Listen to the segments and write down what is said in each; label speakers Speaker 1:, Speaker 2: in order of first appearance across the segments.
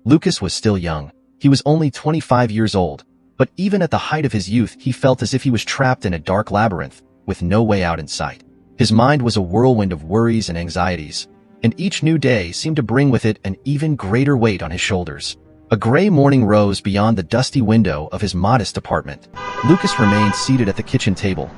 Speaker 1: Lucas was still young. He was only 25 years old, but even at the height of his youth, he felt as if he was trapped in a dark labyrinth, with no way out in sight. His mind was a whirlwind of worries and anxieties, and each new day seemed to bring with it an even greater weight on his shoulders. A gray morning rose beyond the dusty window of his modest apartment. Lucas remained seated at the kitchen table,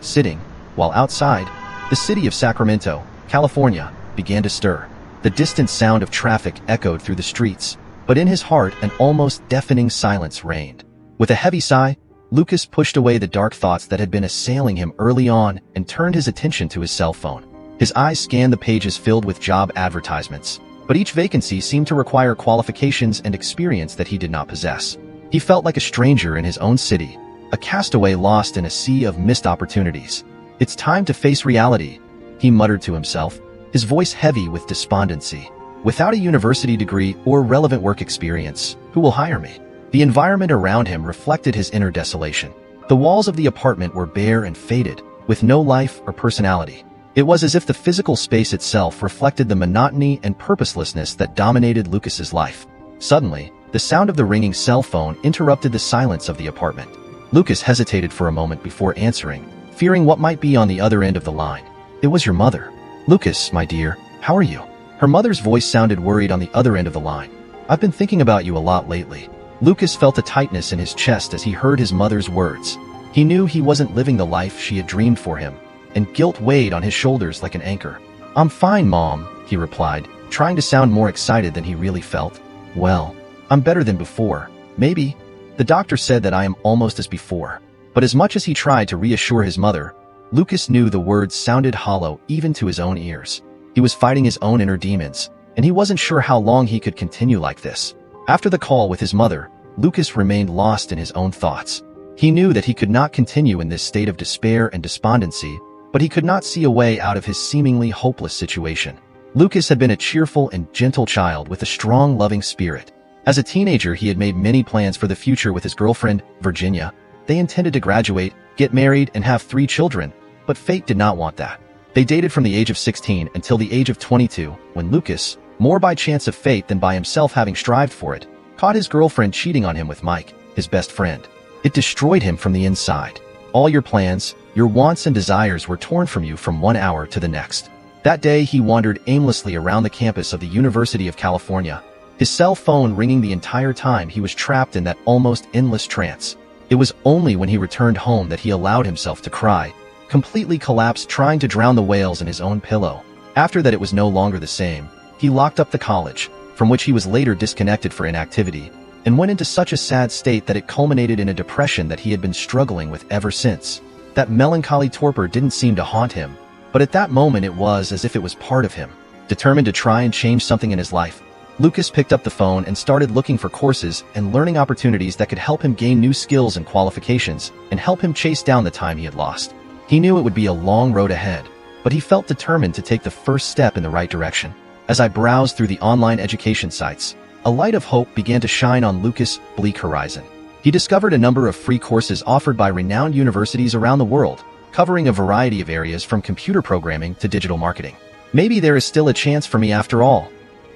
Speaker 1: sitting, while outside, the city of Sacramento, California, began to stir. The distant sound of traffic echoed through the streets, but in his heart an almost deafening silence reigned. With a heavy sigh, Lucas pushed away the dark thoughts that had been assailing him early on and turned his attention to his cell phone. His eyes scanned the pages filled with job advertisements, but each vacancy seemed to require qualifications and experience that he did not possess. He felt like a stranger in his own city, a castaway lost in a sea of missed opportunities. "It's time to face reality," he muttered to himself, his voice heavy with despondency. "Without a university degree or relevant work experience, who will hire me?" The environment around him reflected his inner desolation. The walls of the apartment were bare and faded, with no life or personality. It was as if the physical space itself reflected the monotony and purposelessness that dominated Lucas's life. Suddenly, the sound of the ringing cell phone interrupted the silence of the apartment. Lucas hesitated for a moment before answering, fearing what might be on the other end of the line. It was your mother. "Lucas, my dear, how are you?" Her mother's voice sounded worried on the other end of the line. "I've been thinking about you a lot lately." Lucas felt a tightness in his chest as he heard his mother's words. He knew he wasn't living the life she had dreamed for him, and guilt weighed on his shoulders like an anchor. "I'm fine, Mom," he replied, trying to sound more excited than he really felt. "Well, I'm better than before. Maybe. The doctor said that I am almost as before." But as much as he tried to reassure his mother, Lucas knew the words sounded hollow even to his own ears. He was fighting his own inner demons, and he wasn't sure how long he could continue like this. After the call with his mother, Lucas remained lost in his own thoughts. He knew that he could not continue in this state of despair and despondency, but he could not see a way out of his seemingly hopeless situation. Lucas had been a cheerful and gentle child with a strong, loving spirit. As a teenager, he had made many plans for the future with his girlfriend, Virginia. They intended to graduate, get married, and have 3 children, but fate did not want that. They dated from the age of 16 until the age of 22, when Lucas, more by chance of fate than by himself having strived for it, caught his girlfriend cheating on him with Mike, his best friend. It destroyed him from the inside. All your plans, your wants and desires were torn from you from one hour to the next. That day, he wandered aimlessly around the campus of the University of California, his cell phone ringing the entire time he was trapped in that almost endless trance. It was only when he returned home that he allowed himself to cry, completely collapsed trying to drown the wails in his own pillow. After that, it was no longer the same. He locked up the college, from which he was later disconnected for inactivity, and went into such a sad state that it culminated in a depression that he had been struggling with ever since. That melancholy torpor didn't seem to haunt him, but at that moment it was as if it was part of him. Determined to try and change something in his life, Lucas picked up the phone and started looking for courses and learning opportunities that could help him gain new skills and qualifications and help him chase down the time he had lost. He knew it would be a long road ahead, but he felt determined to take the first step in the right direction. As I browsed through the online education sites, a light of hope began to shine on Lucas' bleak horizon. He discovered a number of free courses offered by renowned universities around the world, covering a variety of areas from computer programming to digital marketing. "Maybe there is still a chance for me after all,"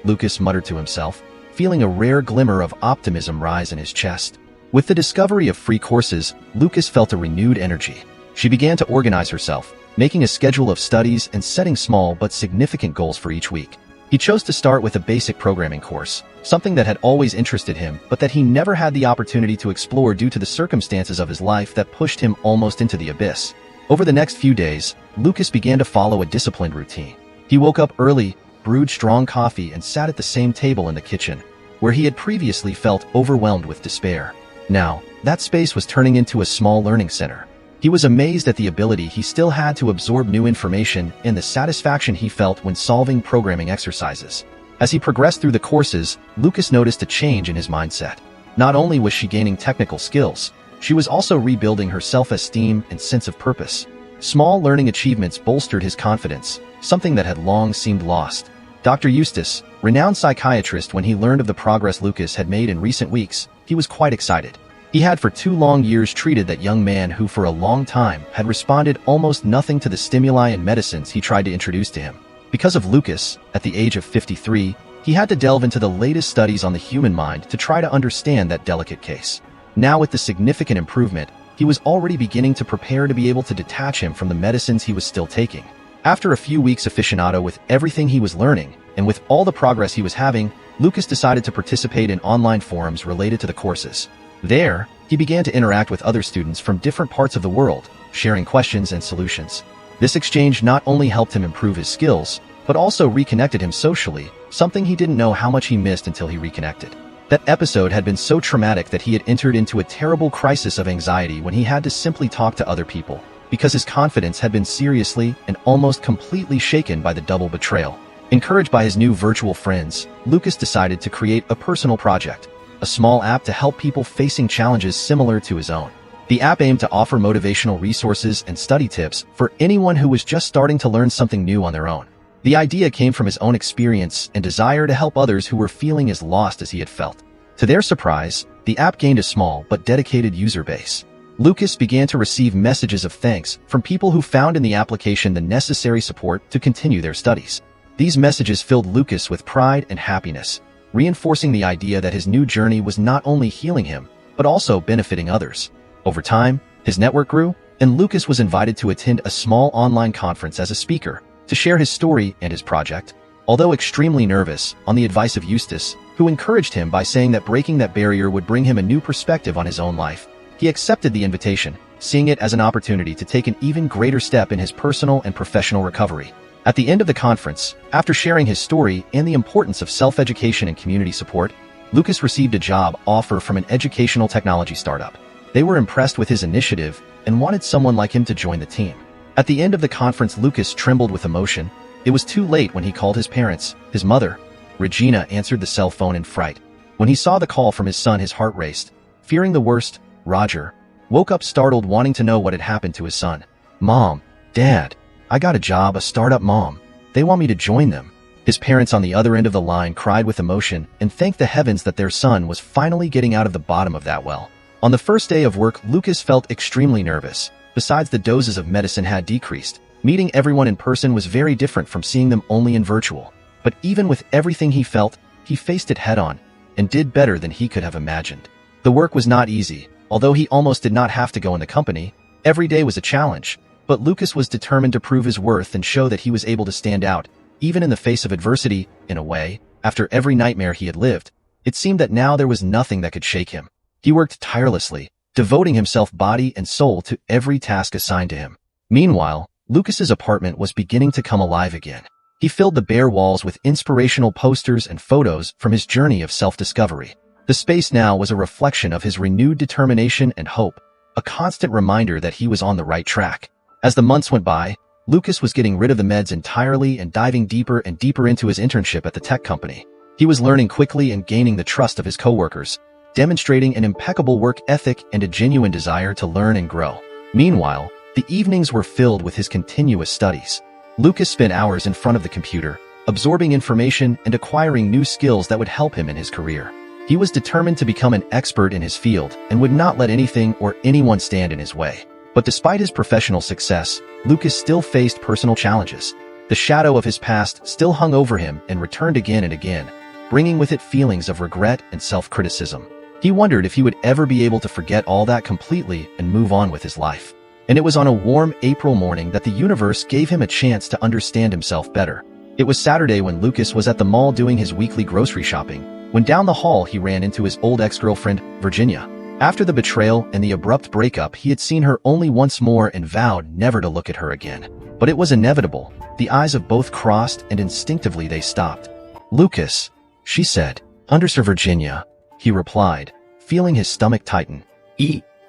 Speaker 1: Lucas muttered to himself, feeling a rare glimmer of optimism rise in his chest. With the discovery of free courses, Lucas felt a renewed energy. She began to organize herself, making a schedule of studies and setting small but significant goals for each week. He chose to start with a basic programming course, something that had always interested him but that he never had the opportunity to explore due to the circumstances of his life that pushed him almost into the abyss. Over the next few days, Lucas began to follow a disciplined routine. He woke up early, brewed strong coffee, and sat at the same table in the kitchen, where he had previously felt overwhelmed with despair. Now, that space was turning into a small learning center. He was amazed at the ability he still had to absorb new information and the satisfaction he felt when solving programming exercises. As he progressed through the courses, Lucas noticed a change in his mindset. Not only was she gaining technical skills, she was also rebuilding her self-esteem and sense of purpose. Small learning achievements bolstered his confidence, something that had long seemed lost. Dr. Eustace, renowned psychiatrist, when he learned of the progress Lucas had made in recent weeks, he was quite excited. He had for 2 long years treated that young man who for a long time had responded almost nothing to the stimuli and medicines he tried to introduce to him. Because of Lucas, at the age of 53, He had to delve into the latest studies on the human mind to try to understand that delicate case. Now with the significant improvement, he was already beginning to prepare to be able to detach him from the medicines he was still taking. After a few weeks aficionado with everything he was learning, and with all the progress he was having, Lucas decided to participate in online forums related to the courses. There, he began to interact with other students from different parts of the world, sharing questions and solutions. This exchange not only helped him improve his skills, but also reconnected him socially, something he didn't know how much he missed until he reconnected. That episode had been so traumatic that he had entered into a terrible crisis of anxiety when he had to simply talk to other people, because his confidence had been seriously and almost completely shaken by the double betrayal. Encouraged by his new virtual friends, Lucas decided to create a personal project, a small app to help people facing challenges similar to his own. The app aimed to offer motivational resources and study tips for anyone who was just starting to learn something new on their own. The idea came from his own experience and desire to help others who were feeling as lost as he had felt. To their surprise, the app gained a small but dedicated user base. Lucas began to receive messages of thanks from people who found in the application the necessary support to continue their studies. These messages filled Lucas with pride and happiness, reinforcing the idea that his new journey was not only healing him, but also benefiting others. Over time, his network grew, and Lucas was invited to attend a small online conference as a speaker to share his story and his project. Although extremely nervous, on the advice of Eustace, who encouraged him by saying that breaking that barrier would bring him a new perspective on his own life, he accepted the invitation, seeing it as an opportunity to take an even greater step in his personal and professional recovery. At the end of the conference, after sharing his story and the importance of self-education and community support, Lucas received a job offer from an educational technology startup. They were impressed with his initiative and wanted someone like him to join the team. At the end of the conference, Lucas trembled with emotion. It was too late when he called his parents. His mother, Regina, answered the cell phone in fright. When he saw the call from his son, his heart raced. Fearing the worst, Roger woke up startled, wanting to know what had happened to his son. "Mom, Dad, I got a job, a startup, Mom. They want me to join them." His parents on the other end of the line cried with emotion and thanked the heavens that their son was finally getting out of the bottom of that well. On the first day of work, Lucas felt extremely nervous. Besides, the doses of medicine had decreased. Meeting everyone in person was very different from seeing them only in virtual. But even with everything he felt, he faced it head-on and did better than he could have imagined. The work was not easy. Although he almost did not have to go in the company, every day was a challenge. But Lucas was determined to prove his worth and show that he was able to stand out, even in the face of adversity. In a way, after every nightmare he had lived, it seemed that now there was nothing that could shake him. He worked tirelessly, devoting himself body and soul to every task assigned to him. Meanwhile, Lucas's apartment was beginning to come alive again. He filled the bare walls with inspirational posters and photos from his journey of self-discovery. The space now was a reflection of his renewed determination and hope, a constant reminder that he was on the right track. As the months went by, Lucas was getting rid of the meds entirely and diving deeper and deeper into his internship at the tech company. He was learning quickly and gaining the trust of his coworkers, demonstrating an impeccable work ethic and a genuine desire to learn and grow. Meanwhile, the evenings were filled with his continuous studies. Lucas spent hours in front of the computer, absorbing information and acquiring new skills that would help him in his career. He was determined to become an expert in his field and would not let anything or anyone stand in his way. But despite his professional success, Lucas still faced personal challenges. The shadow of his past still hung over him and returned again and again, bringing with it feelings of regret and self-criticism. He wondered if he would ever be able to forget all that completely and move on with his life. And it was on a warm April morning that the universe gave him a chance to understand himself better. It was Saturday when Lucas was at the mall doing his weekly grocery shopping, when down the hall he ran into his old ex-girlfriend, Virginia. After the betrayal and the abrupt breakup, he had seen her only once more and vowed never to look at her again. But it was inevitable. The eyes of both crossed and instinctively they stopped. "Lucas," she said. "Under Sir Virginia," he replied, feeling his stomach tighten.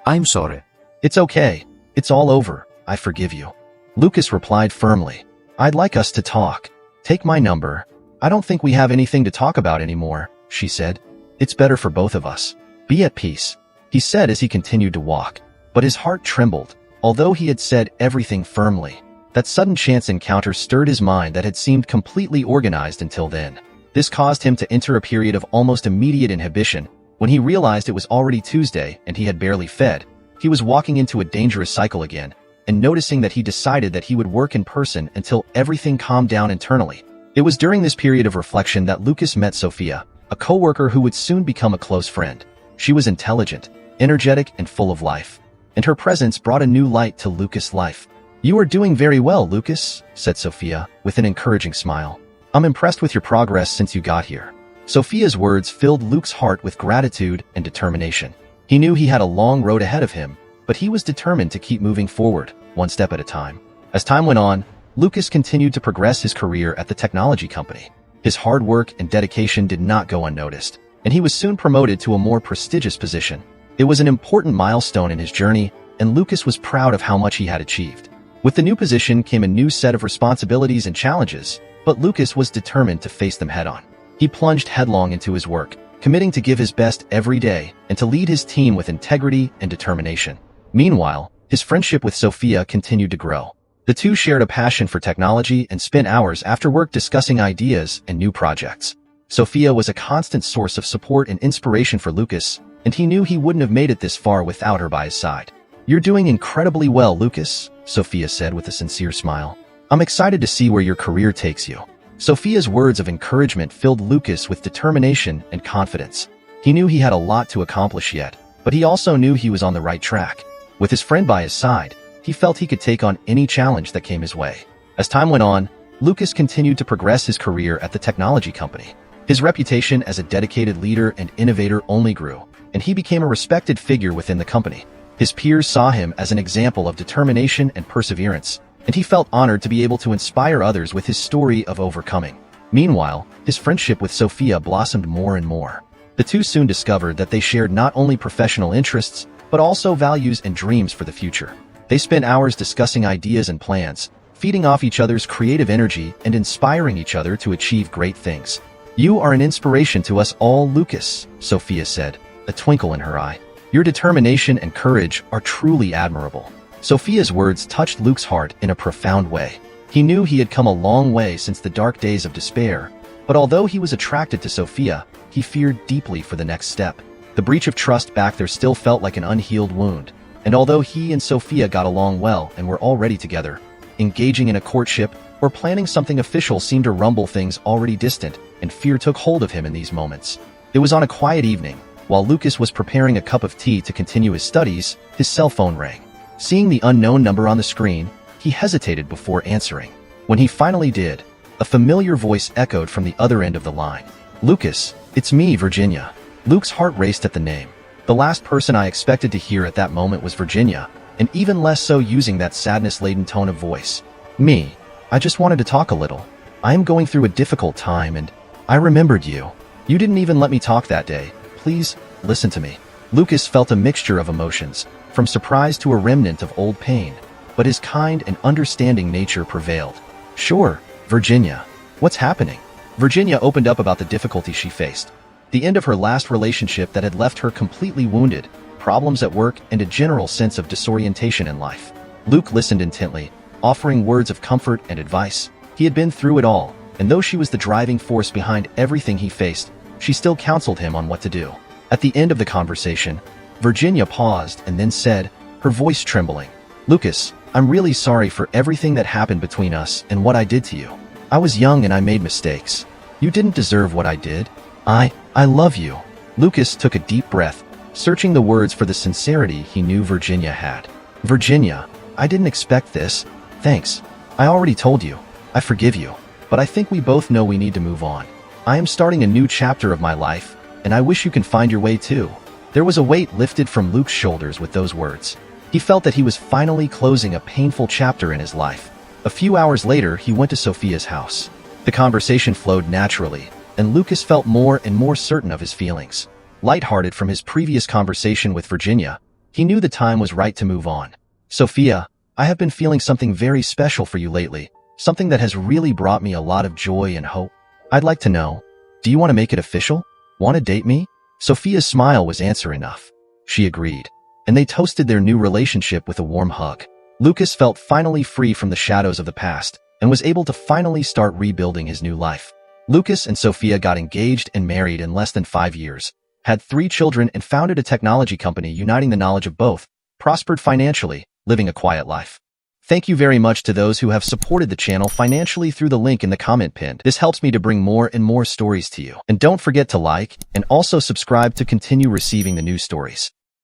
Speaker 2: I'm sorry."
Speaker 1: "It's okay. It's all over. I forgive you." Lucas replied firmly. "I'd like us to talk. Take my number." "I don't think we have anything to talk about anymore," she said. "It's better for both of us. Be at peace," he said as he continued to walk. But his heart trembled. Although he had said everything firmly, that sudden chance encounter stirred his mind that had seemed completely organized until then. This caused him to enter a period of almost immediate inhibition. When he realized it was already Tuesday and he had barely fed, he was walking into a dangerous cycle again, and noticing that he decided that he would work in person until everything calmed down internally. It was during this period of reflection that Lucas met Sophia, a co-worker who would soon become a close friend. She was intelligent, energetic, and full of life, and her presence brought a new light to Lucas' life. "You are doing very well, Lucas," said Sophia, with an encouraging smile. "I'm impressed with your progress since you got here." Sophia's words filled Luke's heart with gratitude and determination. He knew he had a long road ahead of him, but he was determined to keep moving forward, one step at a time. As time went on, Lucas continued to progress his career at the technology company. His hard work and dedication did not go unnoticed, and he was soon promoted to a more prestigious position. It was an important milestone in his journey, and Lucas was proud of how much he had achieved. With the new position came a new set of responsibilities and challenges, but Lucas was determined to face them head-on. He plunged headlong into his work, committing to give his best every day and to lead his team with integrity and determination. Meanwhile, his friendship with Sophia continued to grow. The two shared a passion for technology and spent hours after work discussing ideas and new projects. Sophia was a constant source of support and inspiration for Lucas, and he knew he wouldn't have made it this far without her by his side. "You're doing incredibly well, Lucas," Sophia said with a sincere smile. "I'm excited to see where your career takes you." Sophia's words of encouragement filled Lucas with determination and confidence. He knew he had a lot to accomplish yet, but he also knew he was on the right track. With his friend by his side, he felt he could take on any challenge that came his way. As time went on, Lucas continued to progress his career at the technology company. His reputation as a dedicated leader and innovator only grew, and he became a respected figure within the company. His peers saw him as an example of determination and perseverance, and he felt honored to be able to inspire others with his story of overcoming. Meanwhile, his friendship with Sophia blossomed more and more. The two soon discovered that they shared not only professional interests, but also values and dreams for the future. They spent hours discussing ideas and plans, feeding off each other's creative energy and inspiring each other to achieve great things. "You are an inspiration to us all, Lucas," Sophia said, a twinkle in her eye. "Your determination and courage are truly admirable." Sophia's words touched Luke's heart in a profound way. He knew he had come a long way since the dark days of despair, but although he was attracted to Sophia, he feared deeply for the next step. The breach of trust back there still felt like an unhealed wound, and although he and Sophia got along well and were already together, engaging in a courtship or planning something official seemed to rumble things already distant, and fear took hold of him in these moments. It was on a quiet evening, while Lucas was preparing a cup of tea to continue his studies, his cell phone rang. Seeing the unknown number on the screen, he hesitated before answering. When he finally did, a familiar voice echoed from the other end of the line. "Lucas, it's me, Virginia." Luke's heart raced at the name. The last person I expected to hear at that moment was Virginia, and even less so using that sadness-laden tone of voice. "Me. I just wanted to talk a little. I am going through a difficult time and I remembered you. You didn't even let me talk that day. Please, listen to me." Lucas felt a mixture of emotions, from surprise to a remnant of old pain, but his kind and understanding nature prevailed. "Sure, Virginia. What's happening?" Virginia opened up about the difficulty she faced. The end of her last relationship that had left her completely wounded, problems at work, and a general sense of disorientation in life. Luke listened intently, offering words of comfort and advice. He had been through it all, and though she was the driving force behind everything he faced, she still counseled him on what to do. At the end of the conversation, Virginia paused and then said, her voice trembling, "Lucas, I'm really sorry for everything that happened between us and what I did to you. I was young and I made mistakes. You didn't deserve what I did. I love you." Lucas took a deep breath, searching the words for the sincerity he knew Virginia had. "Virginia, I didn't expect this. Thanks. I already told you. I forgive you. But I think we both know we need to move on. I am starting a new chapter of my life, and I wish you can find your way too." There was a weight lifted from Luke's shoulders with those words. He felt that he was finally closing a painful chapter in his life. A few hours later, he went to Sophia's house. The conversation flowed naturally, and Lucas felt more and more certain of his feelings. Lighthearted from his previous conversation with Virginia, he knew the time was right to move on. "Sophia, I have been feeling something very special for you lately, something that has really brought me a lot of joy and hope. I'd like to know, do you want to make it official? Want to date me?" Sophia's smile was answer enough. She agreed, and they toasted their new relationship with a warm hug. Lucas felt finally free from the shadows of the past and was able to finally start rebuilding his new life. Lucas and Sophia got engaged and married in less than 5 years, had 3 children, and founded a technology company uniting the knowledge of both, prospered financially, living a quiet life. Thank you very much to those who have supported the channel financially through the link in the comment pinned. This helps me to bring more and more stories to you. And don't forget to like and also subscribe to continue receiving the new stories.